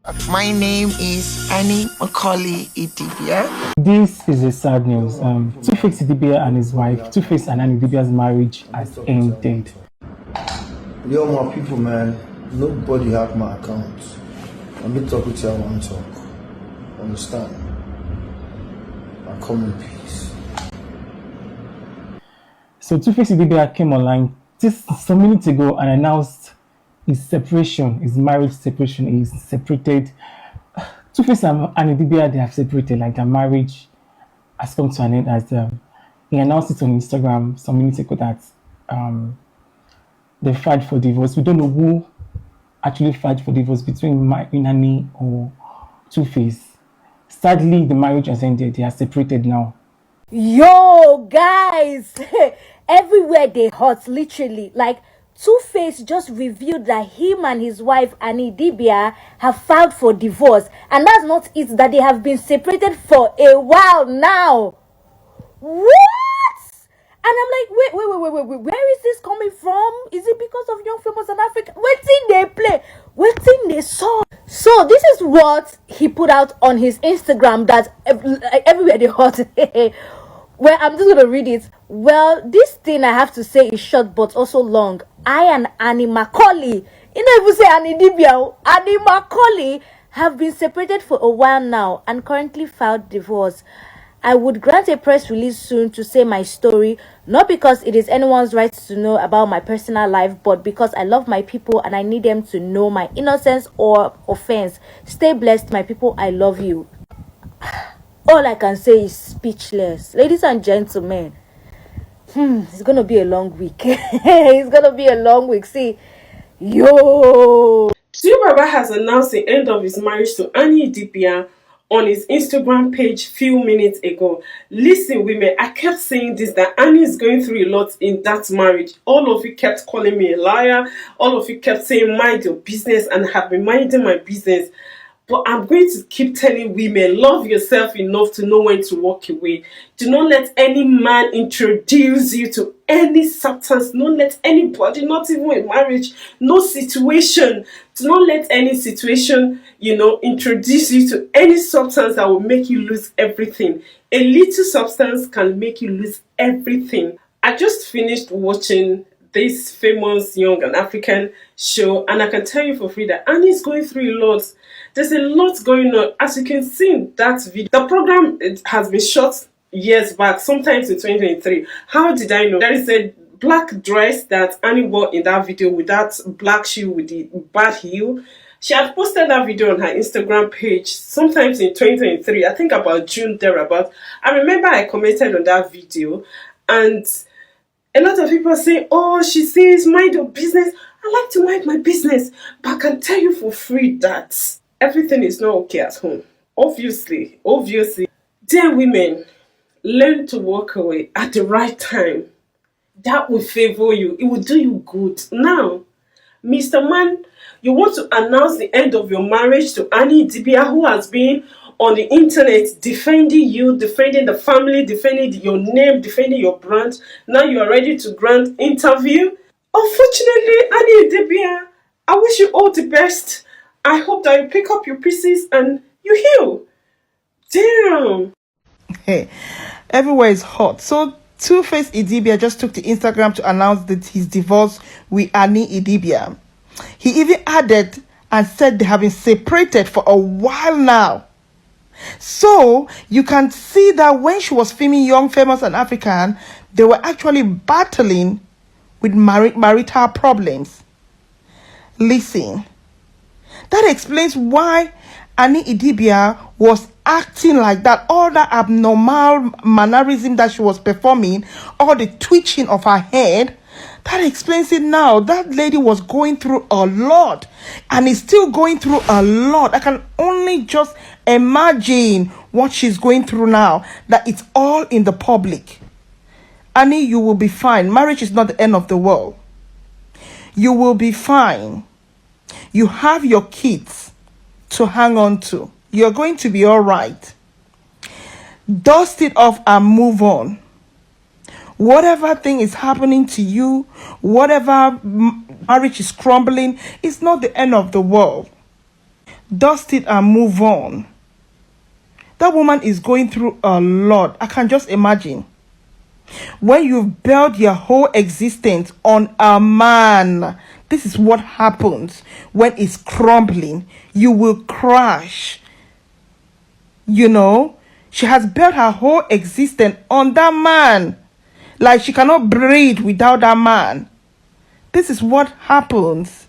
My name is Macaulay Idibia. This is a sad news. Two-Face Idibia and his wife, Two-Face and Idibia's marriage has ended. Yo, my people, man, nobody have my account. Let me talk with you, I want to talk. Understand? I'm coming in peace. So Two-Face Idibia came online just some minutes ago and announced his separation, his marriage separation. He's separated. Two-Face and Idibia, they have separated, like their marriage has come to an end, as he announced it on Instagram some minutes ago that they filed for divorce. We don't know who actually filed for divorce between Inani or Two-Face. Sadly, the marriage has ended. They are separated now. Yo, guys, everywhere they hot, literally. Like, Two-Face just revealed that him and his wife Idibia have filed for divorce, and that's not it, that they have been separated for a while now. What? And I'm like, wait, where is this coming from? Is it because of Young Famous and Africa? Waiting they play, waiting they saw. So this is what he put out on his Instagram, that everywhere they hot. Well, I'm just gonna read it. Well, this thing I have to say is short but also long. I and Annie Macaulay, you know, if you say Idibia, Annie Macaulay have been separated for a while now and currently filed divorce. I would grant a press release soon to say my story, not because it is anyone's right to know about my personal life, but because I love my people and I need them to know my innocence or offense. Stay blessed, my people. I love you. All I can say is speechless. Ladies and gentlemen, it's going to be a long week. It's going to be a long week. See, yo. Idibia has announced the end of his marriage to Annie Idibia on his Instagram page few minutes ago. Listen, women, I kept saying this, that Annie is going through a lot in that marriage. All of you kept calling me a liar. All of you kept saying, mind your business, and I have been minding my business. But I'm going to keep telling women, love yourself enough to know when to walk away. Do not let any man introduce you to any substance. Don't let anybody, not even in marriage, no situation. Do not let any situation, introduce you to any substance that will make you lose everything. A little substance can make you lose everything. I just finished watching this famous Young and African show, and I can tell you for free that Annie is going through a lot. There's a lot going on. As you can see in that video, the program has been shot years back, sometimes in 2023. How did I know? There is a black dress that Annie wore in that video with that black shoe with the bad heel. She had posted that video on her Instagram page sometimes in 2023, I think about June thereabout. I remember I commented on that video, and a lot of people are saying, oh, she says mind your business. I like to mind my business, but I can tell you for free that everything is not okay at home. Obviously. Dear women, learn to walk away at the right time. That will favor you. It will do you good. Now, Mr. Man, you want to announce the end of your marriage to Annie Idibia, who has been on the internet defending you, defending the family, defending your name, defending your brand. Now you are ready to grant interview. Unfortunately, Annie Idibia, I wish you all the best. I hope that you pick up your pieces and you heal. Damn. Hey, everywhere is hot. So Two-Face Idibia just took to Instagram to announce that his divorce with Annie Idibia. He even added and said they have been separated for a while now. So you can see that when she was filming Young, Famous and African, they were actually battling with marital problems. Listen, that explains why Annie Idibia was acting like that. All that abnormal mannerism that she was performing, all the twitching of her head, that explains it now. That lady was going through a lot and is still going through a lot. I can only just imagine what she's going through now, that it's all in the public. Annie, you will be fine. Marriage is not the end of the world. You will be fine. You have your kids to hang on to. You're going to be all right. Dust it off and move on. Whatever thing is happening to you, whatever marriage is crumbling, it's not the end of the world. dust it and move on. That woman is going through a lot. I can just imagine. When you've built your whole existence on a man, this is what happens when it's crumbling. You will crash. You know, she has built her whole existence on that man. Like she cannot breathe without that man. This is what happens.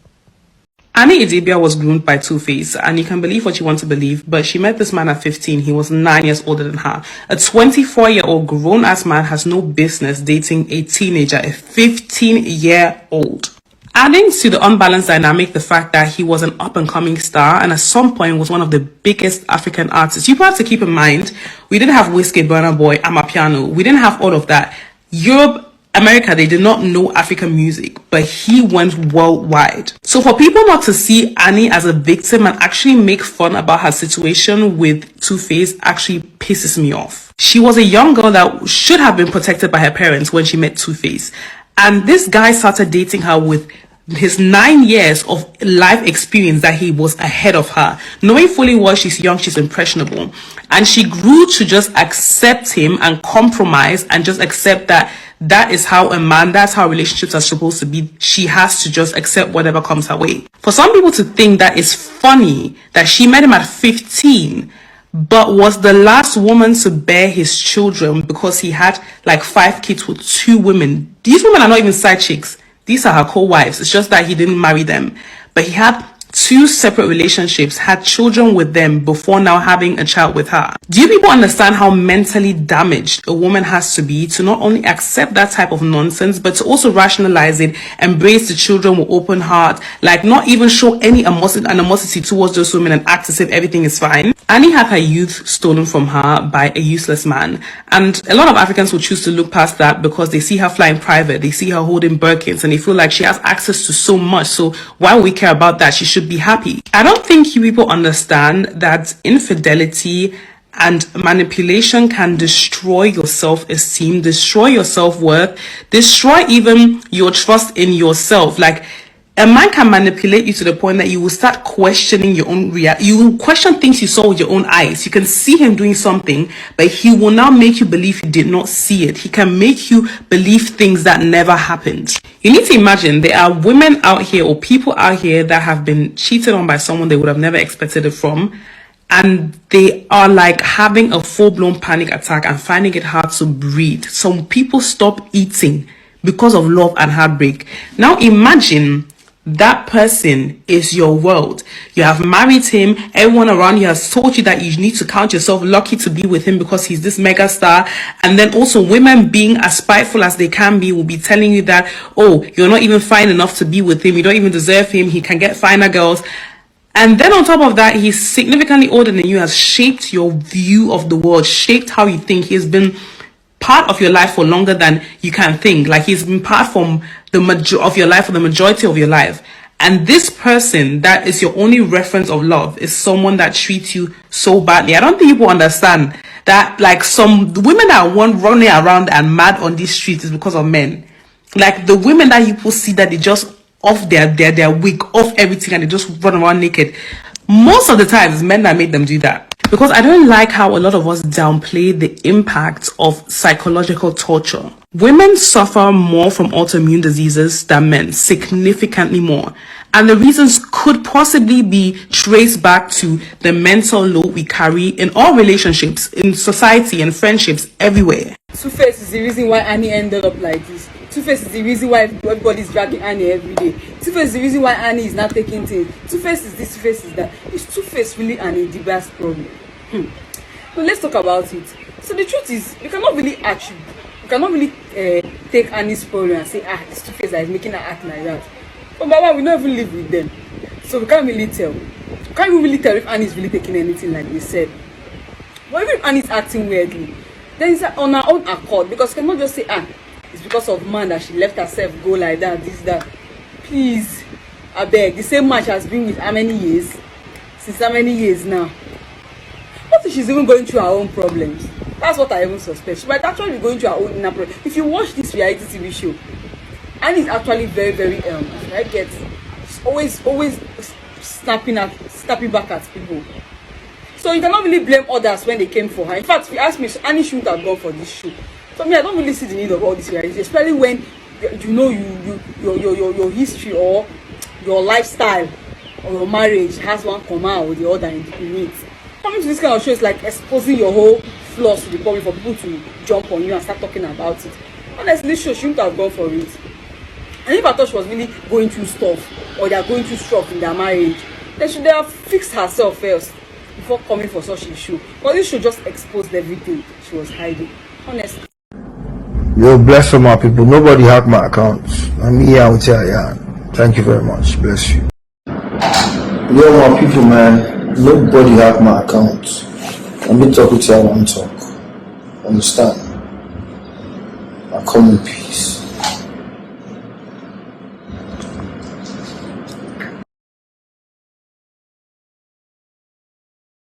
Annie Idibia was groomed by Two-Face, and you can believe what you want to believe, but she met this man at 15. He was 9 years older than her. A 24-year-old grown-ass man has no business dating a teenager, a 15-year-old. Adding to the unbalanced dynamic, the fact that he was an up-and-coming star and at some point was one of the biggest African artists. You have to keep in mind, we didn't have Wizkid, Burna Boy, Amapiano. We didn't have all of that. Europe, America, they did not know African music, but he went worldwide. So for people not to see Annie as a victim and actually make fun about her situation with Two-Face actually pisses me off. She was a young girl that should have been protected by her parents when she met Two-Face. And this guy started dating her with his 9 years of life experience that he was ahead of her, knowing fully well she's young, she's impressionable, and she grew to just accept him and compromise and just accept that is how a man, that's how relationships are supposed to be. She has to just accept whatever comes her way. For some people to think that it's funny that she met him at 15 but was the last woman to bear his children because he had like 5 kids with 2 women. These women are not even side chicks. These are her co-wives. It's just that he didn't marry them. But he had 2 separate relationships, had children with them before now having a child with her. Do you people understand how mentally damaged a woman has to be to not only accept that type of nonsense, but to also rationalize it, embrace the children with open heart, like not even show any animosity towards those women and act as if everything is fine? Annie had her youth stolen from her by a useless man. And a lot of Africans will choose to look past that because they see her flying private, they see her holding Birkins, and they feel like she has access to so much. So why would we care about that? She should be happy. I don't think you people understand that infidelity and manipulation can destroy your self-esteem, destroy your self-worth, destroy even your trust in yourself. Like, a man can manipulate you to the point that you will start questioning your own reality. You will question things you saw with your own eyes. You can see him doing something, but he will now make you believe you did not see it. He can make you believe things that never happened. You need to imagine there are women out here or people out here that have been cheated on by someone they would have never expected it from. And they are like having a full-blown panic attack and finding it hard to breathe. Some people stop eating because of love and heartbreak. Now imagine that person is your world. You have married him. Everyone around you has told you that you need to count yourself lucky to be with him because he's this mega star. And then also women, being as spiteful as they can be, will be telling you that, oh, you're not even fine enough to be with him. You don't even deserve him. He can get finer girls. And then on top of that, he's significantly older than you, has shaped your view of the world, shaped how you think. He's been part of your life for longer than you can think. Like, he's been part from of your life for the majority of your life. And this person that is your only reference of love is someone that treats you so badly. I don't think people understand that, like, some women that are running around and mad on these streets is because of men. Like, the women that people see that they just off their wig, off everything, and they just run around naked. Most of the time, it's men that make them do that. Because I don't like how a lot of us downplay the impact of psychological torture. Women suffer more from autoimmune diseases than men, significantly more. And the reasons could possibly be traced back to the mental load we carry in all relationships, in society and friendships, everywhere. Two-Face is the reason why Annie ended up like this. Two-Face is the reason why everybody's dragging Annie every day. Two-Face is the reason why Annie is not taking things. Two-Face is this, Two-Face is that. Is Two-Face really Annie Idibia's problem? But let's talk about it. So the truth is, you cannot really take Annie's problem and say, it's Two-Face that is making her act like that. But by one, we don't even live with them. So we can't really tell. We can't even really tell if Annie is really taking anything like they said. But even if Annie is acting weirdly, then it's on her own accord. Because you cannot just say, it's because of man that she left herself go like that, this, that. Please, I beg. The same man she has been with how many years? Since how many years now? What if she's even going through her own problems? That's what I even suspect. She might actually be going through her own inner problem. If you watch this reality TV show, Annie is actually very, very I get. She's always snapping back at people. So you cannot really blame others when they came for her. In fact, if you ask me, Annie shouldn't have gone for this show. So me, I don't really see the need of all this reality, especially when you know your history or your lifestyle or your marriage has one comma or the other in it. Coming to this kind of show is like exposing your whole flaws to the public for people to jump on you and start talking about it. Honestly, this show shouldn't have gone for it. And if I thought she was really going through stuff or they are going through stuff in their marriage, then should have fixed herself first before coming for such a show. But this show just exposed everything she was hiding. Honestly. Yo, bless all my people. Nobody hacked my accounts. I'm here out here, yeah. Thank you very much. Bless you. Yo, my people, man. Nobody hacked my accounts. Let me talk with you, I want to talk. Understand? I come in peace.